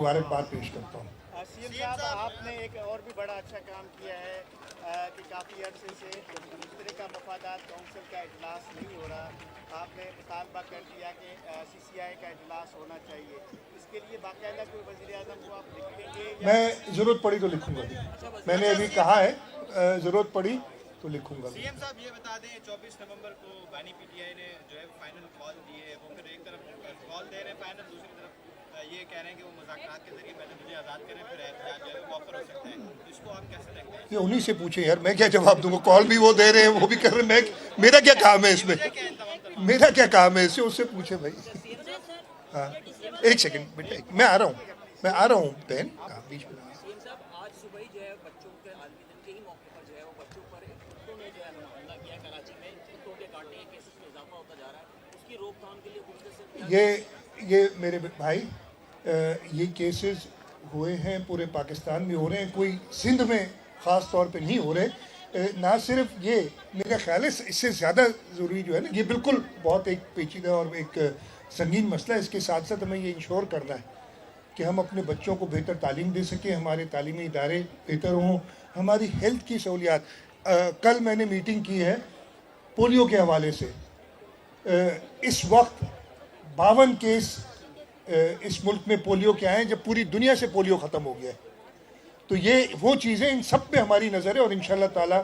मुबारकबाद पेश करता हूँ। सीएम साहब, आपने एक और भी बड़ा अच्छा काम किया है कि काफ़ी अरसे से मिनिस्ट्री का मफादात काउंसिल का इजलास नहीं हो रहा, आपने मुतालबा कर दिया कि सीसीआई का इजलास होना चाहिए। इसके लिए बाकायदा कोई वज़ीर आज़म को आप लिखेंगे? मैं ज़रूरत पड़ी तो लिखूंगा। मैंने अभी कहा है ज़रूरत पड़ी तो लिखूंगा। सीएम साहब ये बता दें, 24 नवंबर को बानी पीटीआई ने जो है फाइनल कॉल दिए है, वो फिर एक तरफ कॉल दे रहे हैं फाइनल, दूसरी तरफ ये कह रहे हैं कि वो मुज़ाकरात के जरिए पहले मुझे आज़ाद करें फिर एहतजाज जो है वो ऑफर हो सकता है। इसको आप कैसे देखते हैं? ये उन्हीं से पूछे यार, मैं क्या जवाब दूंगा। कॉल भी वो दे रहे हैं, वो भी कर रहे हैं, मैं मेरा क्या काम है इसमें? मेरा क्या काम है इससे? उससे पूछे भाई। हाँ, एक सेकंड बेटा, मैं आ रहा हूँ बहन। हाँ, बीच में सीएम साहब, आज सुबह ही जो है बच्चों के आलमी दिन के ही मौके पर जो है वो बच्चों पर कुत्तों ने जो है हमला किया। कराची में कुत्तों के काटने के केसेस में इजाफा होता जा रहा है, उसकी रोकथाम के लिए ये मेरे भाई, ये केसेस हुए हैं पूरे पाकिस्तान में, हो रहे हैं, कोई सिंध में ख़ास तौर पे नहीं हो रहे। ना सिर्फ ये, मेरा ख्याल है इससे ज़्यादा ज़रूरी जो है ना, ये बिल्कुल बहुत एक पेचीदा और एक संगीन मसला है। इसके साथ साथ हमें ये इंश्योर करना है कि हम अपने बच्चों को बेहतर तालीम दे सकें, हमारे तालीमी इदारे बेहतर हों, हमारी हेल्थ की सहूलियात। कल मैंने मीटिंग की है पोलियो के हवाले से। इस वक्त 52 केस इस मुल्क में पोलियो के आए जब पूरी दुनिया से पोलियो ख़त्म हो गया है। तो ये वो चीज़ें, इन सब पे हमारी नज़र है और इंशाअल्लाह ताला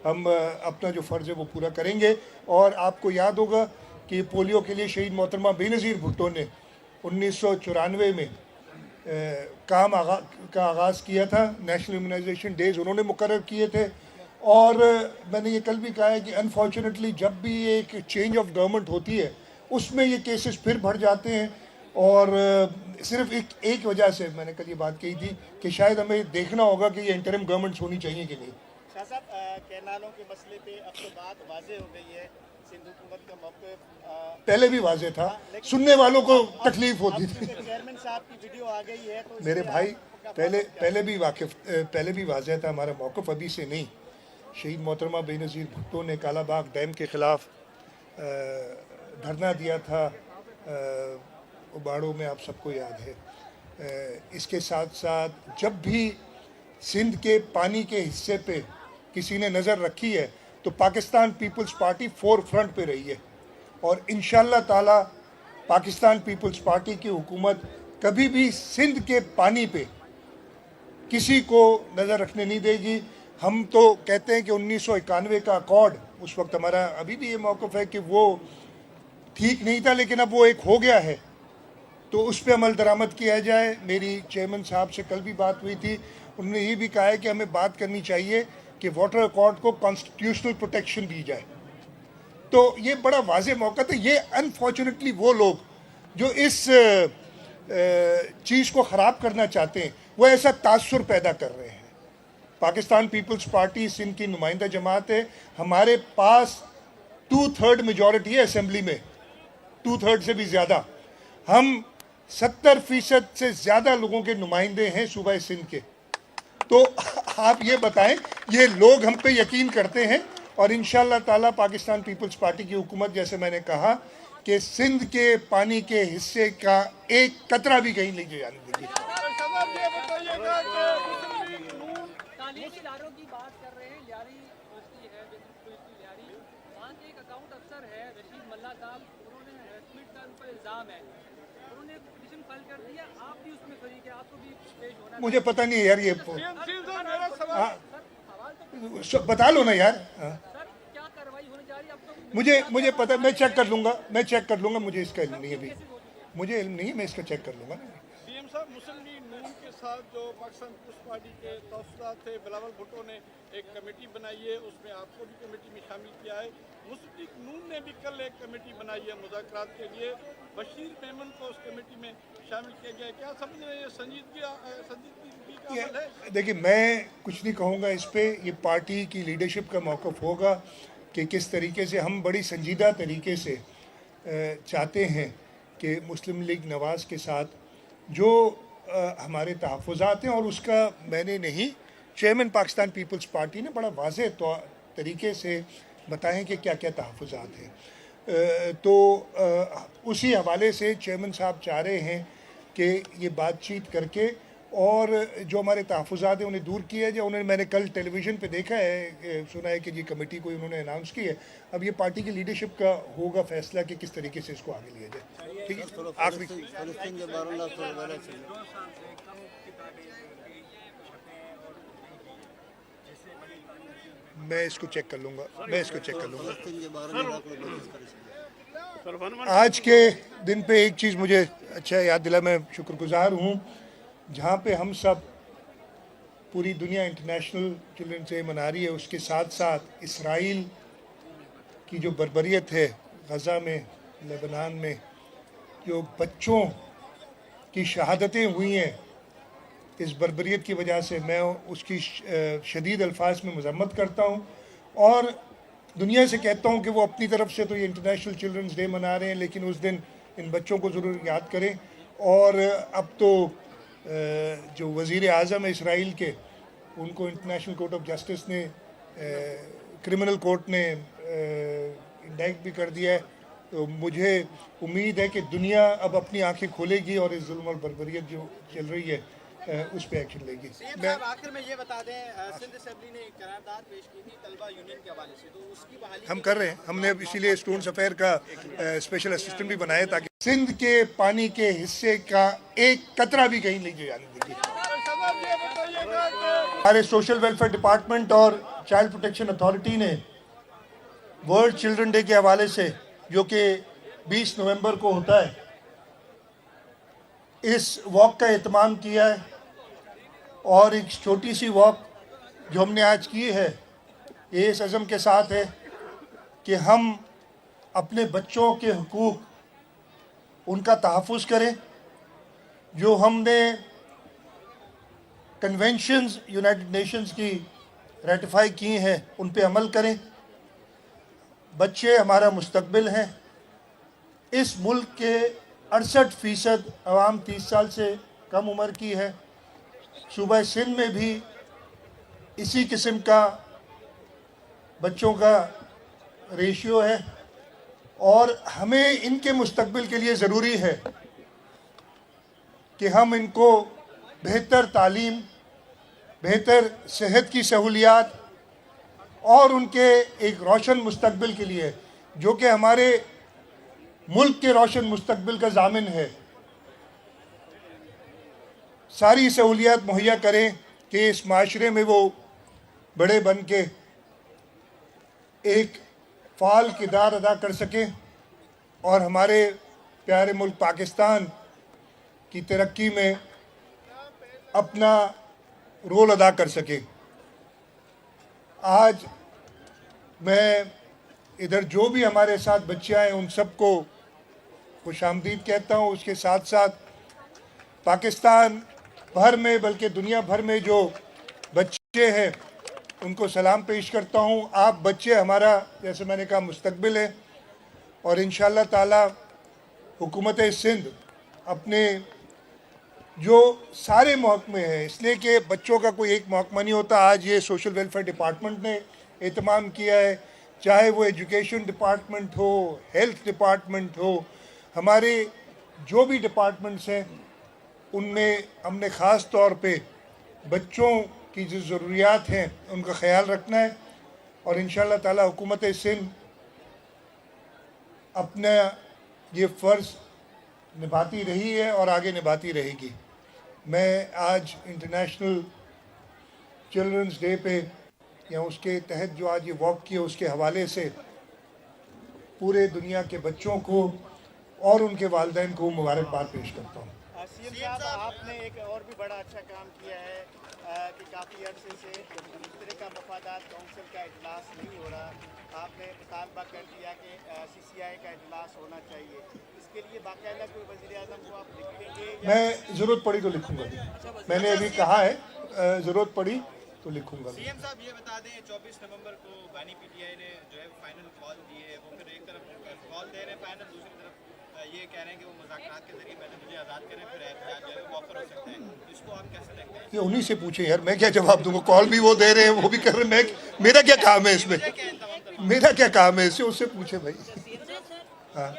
हम अपना जो फ़र्ज़ है वो पूरा करेंगे। और आपको याद होगा कि पोलियो के लिए शहीद मोहतरमा बेनज़ीर भुट्टो ने 1994 में काम का आगाज़ किया था। नेशनल इम्यूनाइजेशन डेज़ उन्होंने मुकर्रर किए थे। और मैंने ये कल भी कहा है कि अनफॉर्चुनेटली जब भी एक चेंज ऑफ गवर्नमेंट होती है उसमें ये केसेस फिर बढ़ जाते हैं। और सिर्फ एक वजह से मैंने कल ये बात कही थी कि शायद हमें देखना होगा कि ये इंटरिम गवर्नमेंट्स होनी चाहिए कि नहीं। शाह साहब, कैनालों के मसले पे अब तो बात वाज़ेह हो गई है, सिंध हुकूमत का मौक़िफ़ पहले भी वाज़ेह था, सुनने वालों को तकलीफ होती थी। चेयरमैन साहब की वीडियो आ गई है तो मेरे भाई, पहले भी वाज़ेह था हमारा मौक़िफ़, अभी से नहीं। शहीद मोहतरमा बेनज़ीर भुट्टो ने कालाबाग डैम के ख़िलाफ़ धरना दिया था उबाड़ों में, आप सबको याद है। इसके साथ साथ जब भी सिंध के पानी के हिस्से पे किसी ने नज़र रखी है तो पाकिस्तान पीपल्स पार्टी फोर फ्रंट पे रही है। और इंशाअल्लाह ताला पाकिस्तान पीपल्स पार्टी की हुकूमत कभी भी सिंध के पानी पे किसी को नज़र रखने नहीं देगी। हम तो कहते हैं कि 1991 का अकॉर्ड, उस वक्त हमारा अभी भी ये मौक़िफ़ है कि वो ठीक नहीं था, लेकिन अब वो एक हो गया है तो उस पर अमल दरामद किया जाए। मेरी चेयरमैन साहब से कल भी बात हुई थी, उन्होंने ये भी कहा है कि हमें बात करनी चाहिए कि वाटर अकॉर्ड को कॉन्स्टिट्यूशनल प्रोटेक्शन दी जाए। तो ये बड़ा वाज़ेह मौका था। ये अनफॉर्चुनेटली वो लोग जो इस चीज़ को ख़राब करना चाहते हैं वो ऐसा तासुर पैदा कर रहे हैं। पाकिस्तान पीपल्स पार्टी सिंध की नुमाइंदा जमात है, हमारे पास 2/3 मेजॉरिटी है असेंबली में, 2/3 से भी ज़्यादा। हम 70% से ज़्यादा लोगों के नुमाइंदे हैं सूबा सिंध के। तो आप ये बताएं, ये लोग हम पे यकीन करते हैं और इंशाअल्लाह ताला पाकिस्तान पीपल्स पार्टी की हुकूमत, जैसे मैंने कहा कि सिंध के पानी के हिस्से का एक कतरा भी कहीं नहीं जाने देगी। तालीमी इदारों की बात कर रहे हैं, लियारी यूनिवर्सिटी है, लियारी, वहाँ के एक अकाउंट अफसर है रशीद मल्ला साहब, उन्होंने हैरेसमेंट का उन पर इल्ज़ाम है, उन्होंने पिटीशन फाइल कर दिया, आप भी उसमें फरीक है, आपको भी पेश होना। मुझे पता नहीं है यार, ये बता लो ना यार। सर, क्या कार्रवाई होने जा रही है? अब तो मुझे पता, मैं चेक कर लूँगा, मुझे इसका इल्म नहीं है अभी, मुझे इल्म नहीं है, मैं इसका चेक कर लूँगा। सीएम साहब, मुस्लिम लीग नून के साथ जो पाकिस्तान पीपल्स पार्टी के तौसीदात थे, बिलावल भुट्टो ने एक कमेटी बनाई है, उसमें आपको भी कमेटी में शामिल किया है। मुस्लिम लीग नून ने भी कल एक कमेटी बनाई है मुज़ाकरात के लिए, बशीर मेमन को उस कमेटी में शामिल किया गया है। क्या समझ रहे हैं, संजीदगी का अमल है? देखिए, मैं कुछ नहीं कहूँगा इस पर, ये पार्टी की लीडरशिप का मौक़िफ़ होगा कि किस तरीके से हम बड़ी संजीदा तरीके से चाहते हैं कि मुस्लिम लीग नवाज़ के साथ जो हमारे तहफ़्फ़ुज़ात हैं, और उसका मैंने नहीं, चेयरमैन पाकिस्तान पीपल्स पार्टी ने बड़ा वाज़ेह तरीके से बताएं कि क्या क्या तहफ़्फ़ुज़ात हैं। तो उसी हवाले से चेयरमैन साहब चाह रहे हैं کہ یہ بات چیت کر کے اور جو ہمارے تحفظات ہیں انہیں دور کیا ہے. جو میں نے کل ٹیلی ویژن پہ دیکھا ہے, سنا ہے کہ یہ کمیٹی کوئی انہوں نے اناؤنس کی ہے. اب یہ پارٹی کی لیڈرشپ کا ہوگا فیصلہ کہ کس طریقے سے اس کو آگے لیا جائے. ٹھیک ہے, آخری فلسطین کے 12 لاکھ سے زیادہ چلے. میں اس کو چیک کر لوں گا, فلسطین کے 12 لاکھ لوگ آج کے دن پہ ایک چیز مجھے اچھا یاد دلا, میں شکر گزار ہوں جہاں پہ ہم سب پوری دنیا انٹرنیشنل چلڈرنس ڈے منا رہی ہے, اس کے ساتھ ساتھ اسرائیل کی جو بربریت ہے غزہ میں, لبنان میں, جو بچوں کی شہادتیں ہوئی ہیں اس بربریت کی وجہ سے, میں اس کی شدید الفاظ میں مذمت کرتا ہوں اور دنیا سے کہتا ہوں کہ وہ اپنی طرف سے تو یہ انٹرنیشنل چلڈرنس ڈے منا رہے ہیں, لیکن اس دن ان بچوں کو ضرور یاد کریں. اور اب تو جو وزیر اعظم اسرائیل کے, ان کو انٹرنیشنل کورٹ آف جسٹس نے, کرمنل کورٹ نے انڈائیکٹ بھی کر دیا ہے. تو مجھے امید ہے کہ دنیا اب اپنی آنکھیں کھولے گی اور اس ظلم اور بربریت جو چل رہی ہے اس پہ ایکشن لے گی. آخر میں یہ بتا دیں, سندھ اسمبلی نے ایک قرارداد پیش کی تھی طلبہ یونین کے حوالے سے, تو اس کی بحالی ہم کر رہے ہیں. ہم نے اسی لیے اسٹوڈنٹس افیئر کا اسپیشل اسسٹنٹ بھی بنایا تاکہ سندھ کے پانی کے حصے کا ایک قطرہ بھی کہیں نہیں جانے دیں گے. ہمارے سوشل ویلفیئر ڈپارٹمنٹ اور چائلڈ پروٹیکشن اتھارٹی نے ورلڈ چلڈرن ڈے کے حوالے سے, جو کہ 20 نومبر کو ہوتا ہے, اس واک کا اہتمام کیا ہے. اور ایک چھوٹی سی واک جو ہم نے آج کی ہے یہ اس عزم کے ساتھ ہے کہ ہم اپنے بچوں کے حقوق ان کا تحفظ کریں. جو ہم نے کنونشنز یونائٹڈ نیشنز کی ریٹیفائی کی ہیں ان پہ عمل کریں. بچے ہمارا مستقبل ہیں. اس ملک کے 68% عوام 30 سال سے کم عمر کی ہے. صوبہ سندھ میں بھی اسی قسم کا بچوں کا ریشیو ہے, اور ہمیں ان کے مستقبل کے لیے ضروری ہے کہ ہم ان کو بہتر تعلیم, بہتر صحت کی سہولیات اور ان کے ایک روشن مستقبل کے لیے, جو کہ ہمارے ملک کے روشن مستقبل کا ضامن ہے, ساری سہولیات مہیا کریں کہ اس معاشرے میں وہ بڑے بن کے ایک فعال کردار ادا کر سکیں اور ہمارے پیارے ملک پاکستان کی ترقی میں اپنا رول ادا کر سکیں. آج میں ادھر جو بھی ہمارے ساتھ بچے آئے ان سب کو خوش آمدید کہتا ہوں. اس کے ساتھ ساتھ پاکستان بھر میں بلکہ دنیا بھر میں جو بچے ہیں ان کو سلام پیش کرتا ہوں. آپ بچے ہمارا, جیسے میں نے کہا, مستقبل ہے, اور انشاءاللہ تعالی حکومت سندھ اپنے جو سارے محکمے ہیں, اس لیے کہ بچوں کا کوئی ایک محکمہ نہیں ہوتا. آج یہ سوشل ویلفیئر ڈپارٹمنٹ نے اہتمام کیا ہے, چاہے وہ ایجوکیشن ڈپارٹمنٹ ہو, ہیلتھ ڈپارٹمنٹ ہو, ہمارے جو بھی ڈپارٹمنٹس ہیں ان میں ہم نے خاص طور پہ بچوں کی جو ضروریات ہیں ان کا خیال رکھنا ہے. اور انشاءاللہ تعالی حکومت سندھ اپنا یہ فرض نبھاتی رہی ہے اور آگے نبھاتی رہے گی. میں آج انٹرنیشنل چلڈرنس ڈے پہ یا اس کے تحت جو آج یہ واک کی ہے اس کے حوالے سے پورے دنیا کے بچوں کو اور ان کے والدین کو مبارکباد پیش کرتا ہوں. سی ایم صاحب, آپ نے ایک اور بھی بڑا اچھا کام کیا ہے کہ کافی عرصے سے مشترکہ مفادات کونسل کا اجلاس نہیں ہو رہا. آپ نے مطالبہ کر دیا کہ CCI کا اجلاس ہونا چاہیے. اس کے لیے باقاعدہ کوئی وزیر اعظم کو آپ لکھیں گے؟ میں ضرورت پڑی تو لکھوں گا. میں نے ابھی کہا ہے ضرورت پڑی تو لکھوں گا. سی ایم صاحب یہ بتا دیں, 24 نومبر کو بانی PTI نے جو ہے فائنل کال دی ہے, وہ پھر ایک طرف کال دے رہے ہیں فائنل, دوسری طرف یہ کہہ رہے ہیں کہ وہ مذاکرات کے ذریعے پہلے مجھے آزاد کریں پھر احتجاج جو ہے وہ آفر ہو سکتا ہے. اس کو آپ کیسے دیکھتے ہیں؟ یہ انہی سے پوچھیں یار, میں کیا جواب دوں گا؟ کال بھی وہ دے رہے ہیں, وہ بھی کر رہے ہیں, میرا کیا کام ہے اس میں؟ میرا کیا کام ہے اس سے پوچھیں بھائی. ہاں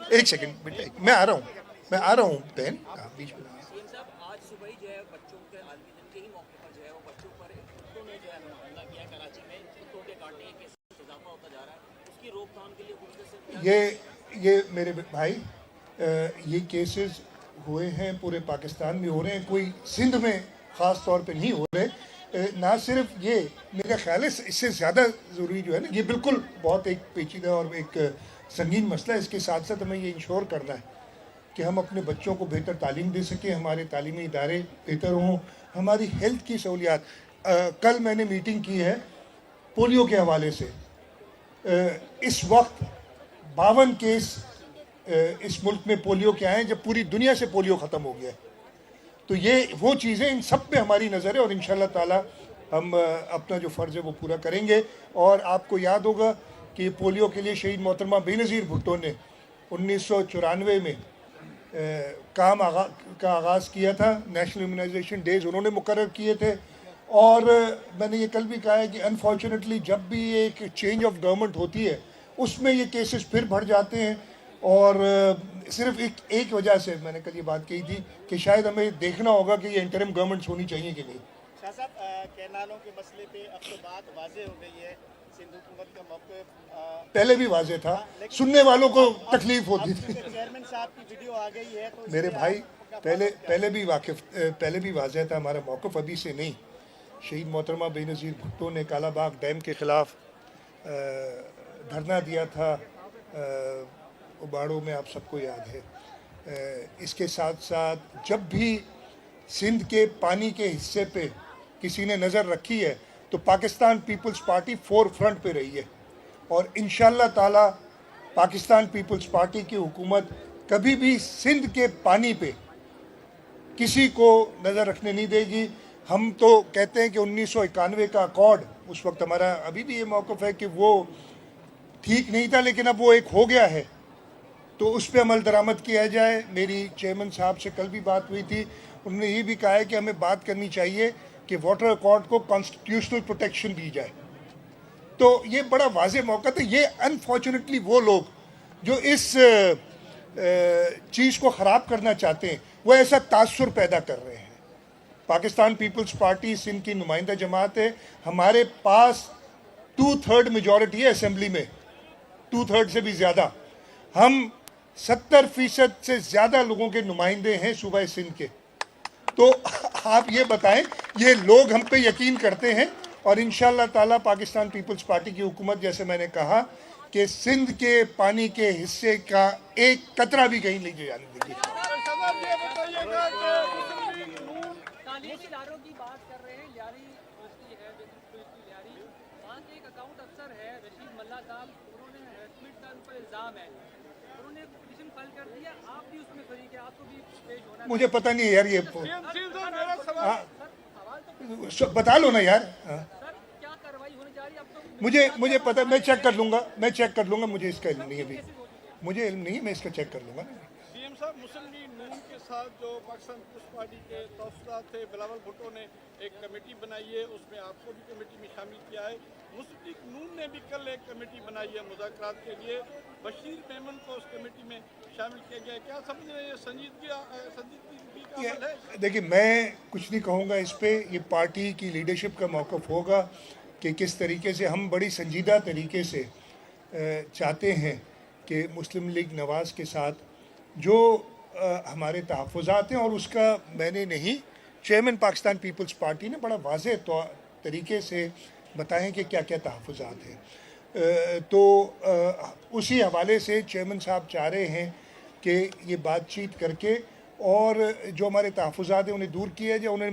ایک سیکنڈ بیٹا, میں آ رہا ہوں. मैं आ रहा हूँ बहन, आप बीच में सीएम साहब आज सुबह ही जो है बच्चों के आलमी दिन के ही मौके पर जो है वो बच्चों पर कुत्तों ने जो है हमला किया कराची में। कुत्तों के काटने के केस में इजाफा होता जा रहा है, उसकी रोकथाम के लिए मुख्तसर क्या ये मेरे भाई ये केसेस हुए हैं पूरे पाकिस्तान में हो रहे हैं, कोई सिंध में ख़ास तौर पे नहीं हो रहे। ना सिर्फ ये, मेरा ख्याल है इससे ज़्यादा ज़रूरी जो है ना, ये बिल्कुल बहुत एक पेचीदा और एक संगीन मसला है। इसके साथ साथ हमें ये इंश्योर करना है कि हम अपने बच्चों को बेहतर तालीम दे सकें, हमारे तालीमी इदारे बेहतर हों, हमारी हेल्थ की सहूलियात। कल मैंने मीटिंग की है पोलियो के हवाले से। इस वक्त 52 केस इस मुल्क में पोलियो के आए हैं, जब पूरी दुनिया से पोलियो ख़त्म हो गया है। तो ये वो चीज़ें, इन सब पे हमारी नज़र है और इंशाअल्लाह ताला हम अपना जो फ़र्ज़ है वो पूरा करेंगे। और आपको याद होगा कि पोलियो के लिए शहीद मोहतरमा बेनज़ीर भुट्टो ने 1994 में काम का आगाज़ किया था। नेशनल इम्यूनाइजेशन डेज़ उन्होंने मुकर्रर किए थे। और मैंने ये कल भी कहा है कि अनफॉर्चुनेटली जब भी एक चेंज ऑफ गवर्नमेंट होती है उसमें ये केसेस फिर बढ़ जाते हैं। और सिर्फ एक वजह से मैंने कल ये बात कही थी कि शायद हमें देखना होगा कि ये इंटरिम गवर्नमेंट्स होनी चाहिए कि नहीं। शाह साहब कैनालों के मसले पे अब तो बात वाज़ेह हो गई है, सिंध हुकूमत का मौक़िफ़ पहले भी वाज़ेह था, सुनने वालों को तकलीफ होती थी। चेयरमैन साहब की वीडियो आ गई है तो मेरे भाई पहले भी वाज़ेह था हमारा मौक़िफ़, अभी से नहीं। शहीद मोहतरमा बेनज़ीर भुट्टो ने कालाबाग डैम के ख़िलाफ़ धरना दिया था उबाड़ों में, आप सबको याद है। इसके साथ साथ जब भी सिंध के पानी के हिस्से पे किसी ने नज़र रखी है तो पाकिस्तान पीपल्स पार्टी फोर फ्रंट पे रही है। और इंशाअल्लाह ताला पाकिस्तान पीपल्स पार्टी की हुकूमत कभी भी सिंध के पानी पे किसी को नज़र रखने नहीं देगी। हम तो कहते हैं कि 1991 का अकॉर्ड, उस वक्त हमारा अभी भी ये मौक़िफ़ है कि वो ठीक नहीं था, लेकिन अब वो एक हो गया है तो उस पर अमल दरामद किया जाए। मेरी चेयरमैन साहब से कल भी बात हुई थी, उन्होंने ये भी कहा है कि हमें बात करनी चाहिए कि वाटर अकॉर्ड को कॉन्स्टिट्यूशनल प्रोटेक्शन दी जाए। तो ये बड़ा वाज़ेह मौका था। ये अनफॉर्चुनेटली वो लोग जो इस चीज़ को ख़राब करना चाहते हैं वो ऐसा तासुर पैदा कर रहे हैं। पाकिस्तान पीपल्स पार्टी सिंध की नुमाइंदा जमात है, हमारे पास 2/3 मेजॉरिटी है असेंबली में, 2/3 से भी ज़्यादा। हम 70% से ज़्यादा लोगों के नुमाइंदे हैं सूबा सिंध के। तो आप ये बताएं, ये लोग हम पे यकीन करते हैं और इंशाअल्लाह ताला पाकिस्तान पीपल्स पार्टी की हुकूमत, जैसे मैंने कहा कि सिंध के पानी के हिस्से का एक कतरा भी कहीं नहीं जाने देगी। तालीमी इदारों की बात कर रहे हैं, लियारी यूनिवर्सिटी है, लियारी, वहाँ के एक अकाउंट अफसर है रशीद मल्ला साहब, उन्होंने हैरेसमेंट का उन पर इल्ज़ाम है, उन्होंने पिटीशन फाइल कर दिया। आप भी उसमें फरीक है, आपको भी पेश होना है। मुझे पता नहीं है यार, ये बता लो ना यार। सर क्या कार्रवाई होने जा रही है? अब तो मुझे पता, मैं चेक कर लूँगा, मुझे इसका इल्म नहीं है अभी, मुझे इल्म नहीं है, मैं इसका चेक कर लूँगा। सीएम साहब, मुस्लिम लीग नून के साथ जो पाकिस्तान पीपल्स पार्टी के तौसलात थे, बिलावल भुट्टो ने एक कमेटी बनाई है, उसमें आपको भी कमेटी में शामिल किया है। मुस्लिम लीग नून ने भी कल एक कमेटी बनाई है मुज़ाकरात के लिए, बशीर मेमन को उस कमेटी में शामिल किया गया है। क्या समझ रहे हैं, संजीदगी का अमल है? देखिए, मैं कुछ नहीं कहूँगा इस पे, ये पार्टी की लीडरशिप का मौक़िफ़ होगा कि किस तरीके से हम बड़ी संजीदा तरीके से चाहते हैं कि मुस्लिम लीग नवाज़ के साथ जो हमारे तहफ़्फ़ुज़ात हैं, और उसका मैंने नहीं, चेयरमैन पाकिस्तान पीपल्स पार्टी ने बड़ा वाज़ेह तरीके से बताएं कि क्या क्या तहफ़्फ़ुज़ात हैं। तो उसी हवाले से चेयरमैन साहब चाह रहे हैं कि ये बातचीत करके और जो हमारे तहफ़्फ़ुज़ात हैं उन्हें दूर किया जाए। उन्होंने